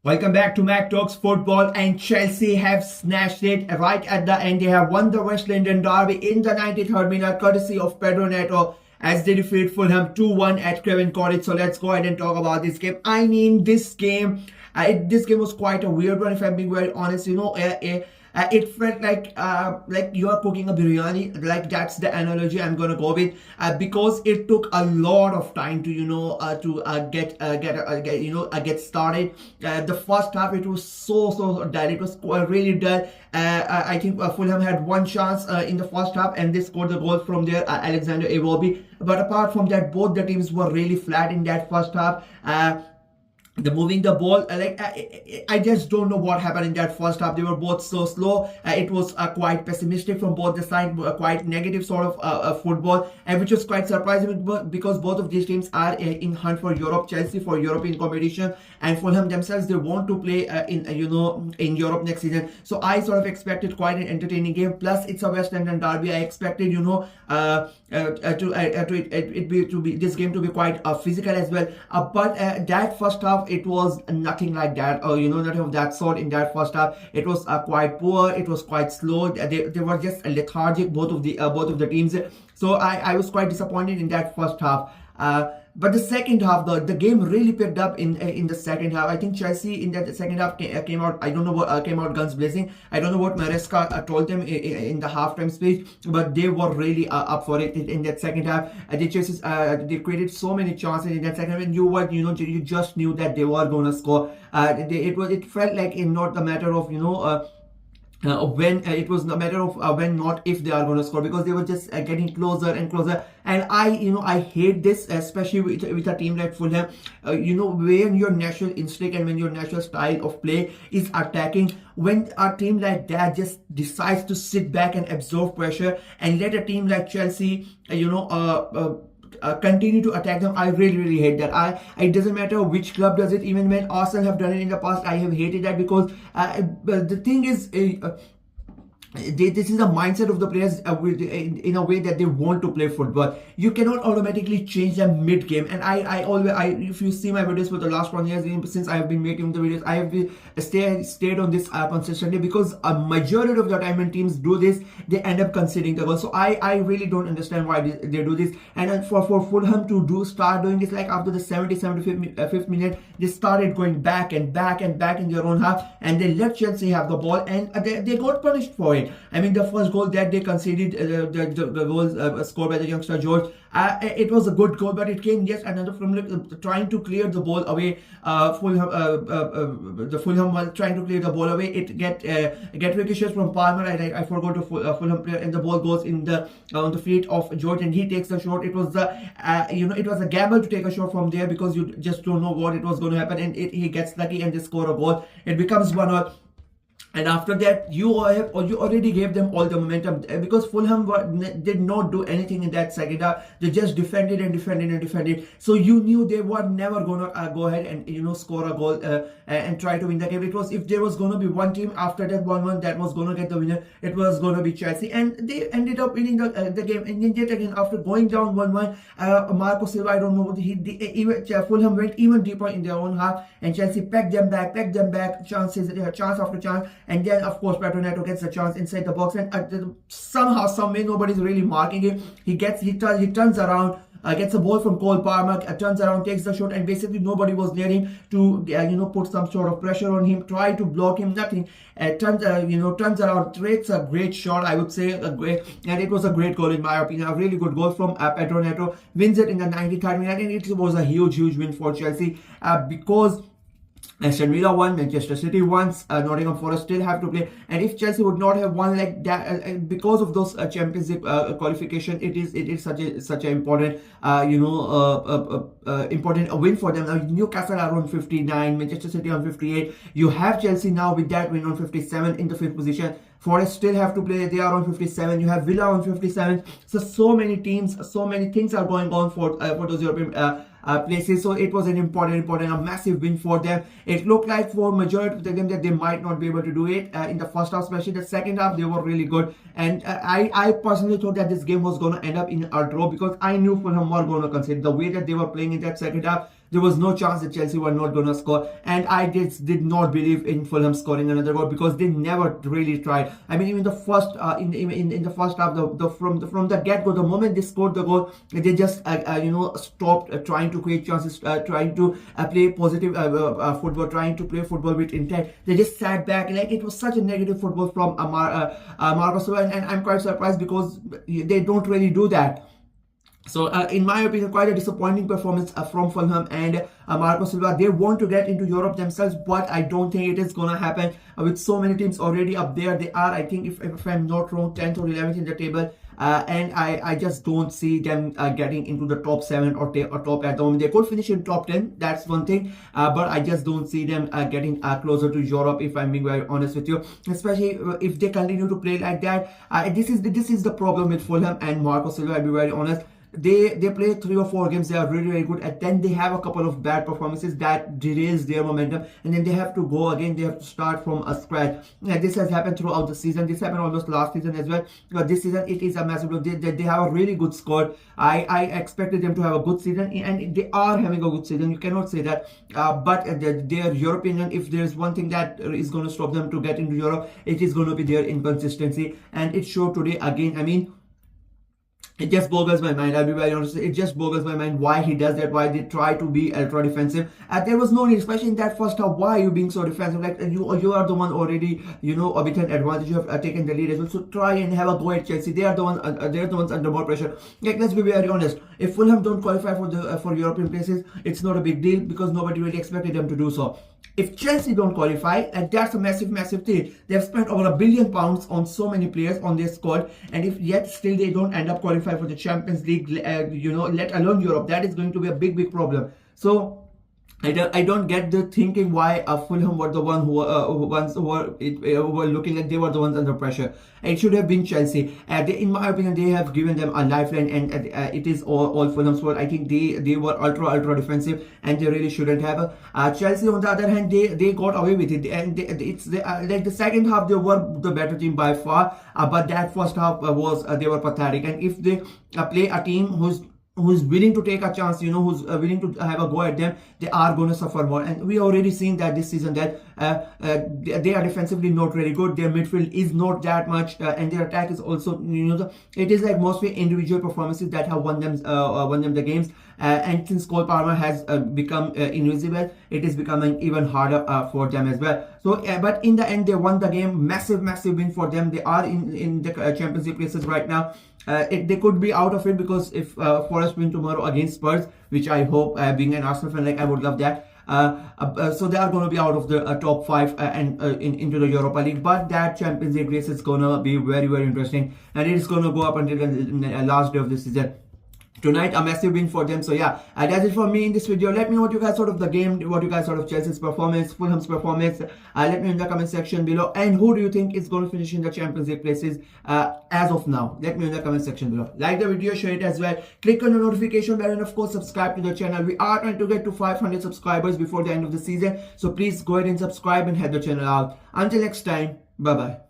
Welcome back to Mac Talks Football, and Chelsea have snatched it right at the end. They have won the West London derby in the 93rd minute courtesy of Pedro Neto as they defeat Fulham 2-1 at Craven Cottage. So let's go ahead and talk about this game. I mean, this game was quite a weird one, if I'm being very honest. It felt like you are cooking a biryani. Like, that's the analogy I'm gonna go with, because it took a lot of time to get started. The first half, it was so dull. It was really dull. I think Fulham had one chance in the first half, and they scored the goal from there, Alexander Iwobi. But apart from that, both the teams were really flat in that first half. The moving the ball, I just don't know what happened in that first half. They were both so slow. It was quite pessimistic from both the sides, quite negative sort of football, and which was quite surprising because both of these teams are in hunt for Europe. Chelsea for European competition, and Fulham themselves, they want to play in Europe next season. So I sort of expected quite an entertaining game. Plus, it's a West London derby. I expected this game to be quite physical as well. But that first half, it was nothing like that, or nothing of that sort in that first half. It was quite poor. It was quite slow. They were just lethargic, both of the teams. So I was quite disappointed in that first half. But the second half, the game really picked up in the second half. I think Chelsea in that second half came out. I don't know what came out guns blazing. I don't know what Maresca told them in the halftime speech, but they were really up for it in that second half. They created so many chances in that second half, and you just knew that they were going to score. It felt like not the matter of when it was a matter of when, not if they are going to score, because they were just getting closer and closer. And I hate this, especially with a team like Fulham. When your natural instinct and when your natural style of play is attacking, when a team like that just decides to sit back and absorb pressure and let a team like Chelsea continue to attack them, I really hate that. It doesn't matter which club does it. Even when Arsenal have done it in the past, I have hated that, because the thing is, this is the mindset of the players in a way that they want to play football. You cannot automatically change them mid-game. And I always, if you see my videos for the last 1 year, since I have been making the videos, I have stayed on this consistently, because a majority of the time when teams do this, they end up conceding the goal. So I really don't understand why they do this. And for Fulham to start doing this, like after the 75th minute, they started going back and back in their own half, and they let Chelsea have the ball, and they got punished for it. I mean, the first goal that they conceded, the goal scored by the youngster George, it was a good goal, but it came just another from trying to clear the ball away. The Fulham was trying to clear the ball away. It get ricochets from Palmer. I forgot to Fulham player, and the ball goes on the feet of George, and he takes the shot. It was it was a gamble to take a shot from there, because you just don't know what it was going to happen, and he gets lucky and they score a goal. It becomes 1-0. And after that, you already gave them all the momentum, because Fulham did not do anything in that second half. They just defended and defended. So you knew they were never going to go ahead and score a goal and try to win the game. It was, if there was going to be one team after that 1-1 that was going to get the winner, it was going to be Chelsea, and they ended up winning the game. And then yet again, after going down 1-1, Marco Silva, I don't know what Fulham went even deeper in their own half, and Chelsea pecked them back, chance after chance. And then, of course, Pedro Neto gets a chance inside the box, and somehow, some way, nobody's really marking him. He turns around, gets a ball from Cole Palmer, turns around, takes the shot, and basically nobody was near him to put some sort of pressure on him, try to block him, nothing. Turns around, takes a great shot, I would say, and it was a great goal in my opinion, a really good goal from Pedro Neto. Wins it in the 93rd minute, and it was a huge win for Chelsea, because Aston Villa won, Manchester City won, Nottingham Forest still have to play. And if Chelsea would not have won like that, because of those Champions League qualification, it is such an important important win for them. Now, Newcastle are on 59, Manchester City on 58. You have Chelsea now with that win on 57 in the 5th position. Forest still have to play, they are on 57. You have Villa on 57. So many teams, so many things are going on for those European places. So it was an important, a massive win for them. It looked like for majority of the game that they might not be able to do it in the first half, especially the second half. They were really good, and I personally thought that this game was going to end up in a draw, because I knew Fulham were going to concede. The way that they were playing in that second half, There was no chance that Chelsea were not going to score, and I did not believe in Fulham scoring another goal because they never really tried. I mean, even the first in the first half, from the get go, the moment they scored the goal, they just stopped trying to create chances, trying to play positive football, trying to play football with intent. They just sat back, like it was such a negative football from Marco Silva, and I'm quite surprised because they don't really do that. So, in my opinion, quite a disappointing performance from Fulham and Marco Silva. They want to get into Europe themselves, but I don't think it is going to happen with so many teams already up there. They are, I think, if I'm not wrong, 10th or 11th in the table. And I just don't see them getting into the top 7 or top at the moment. They could finish in top 10, that's one thing, but I just don't see them getting closer to Europe, if I'm being very honest with you, especially if they continue to play like that. This is the problem with Fulham and Marco Silva, I'll be very honest. They play 3 or 4 games, they are really, very good, and then they have a couple of bad performances that derails their momentum, and then they have to go again, they have to start from a scratch. And this has happened throughout the season. This happened almost last season as well, but this season it is a massive blow. They have a really good squad. I expected them to have a good season, and they are having a good season, you cannot say that, but their European, if there's one thing that is going to stop them to get into Europe, it is going to be their inconsistency, and it showed today again. I mean, it just boggles my mind, I'll be very honest. It just boggles my mind why he does that, why they try to be ultra defensive. There was no need, especially in that first half. Why are you being so defensive? Like, you are the one already, with an advantage. You have taken the lead as well. So try and have a go at Chelsea. They are the ones under more pressure. Like, let's be very honest. If Fulham don't qualify for European places, it's not a big deal because nobody really expected them to do so. If Chelsea don't qualify, and that's a massive, massive thing. They've spent over £1 billion on so many players on their squad, and if yet still they don't end up qualifying for the Champions League, let alone Europe, that is going to be a big, big problem. So I don't get the thinking why Fulham were the one who were looking like they were the ones under pressure. It should have been Chelsea. In my opinion, they have given them a lifeline, and it is all Fulham's fault. I think they were ultra defensive, and they really shouldn't have. Chelsea, on the other hand, they got away with it, and like the second half they were the better team by far, but that first half they were pathetic. And if they play a team who's willing to take a chance, who's willing to have a go at them, they are going to suffer more. And we already seen that this season that they are defensively not very good. Their midfield is not that much, and their attack is also, it is like mostly individual performances that have won them the games. And since Cole Palmer has become invisible, it is becoming even harder for them as well. So, but in the end, they won the game. Massive win for them. They are in the Champions League places right now. They could be out of it because if Forest win tomorrow against Spurs, which I hope, being an Arsenal fan, like I would love that. So they are going to be out of the top 5 and into the Europa League. But that Champions League race is going to be very, very interesting, and it is going to go up until the last day of the season. Tonight, a massive win for them. So yeah, that's it for me in this video. Let me know what you guys thought of the game, what you guys thought of Chelsea's performance, Fulham's performance. Let me know in the comment section below. And who do you think is going to finish in the Champions League places as of now? Let me know in the comment section below. Like the video, share it as well. Click on the notification bell, and of course subscribe to the channel. We are trying to get to 500 subscribers before the end of the season. So please go ahead and subscribe and help the channel out. Until next time, bye bye.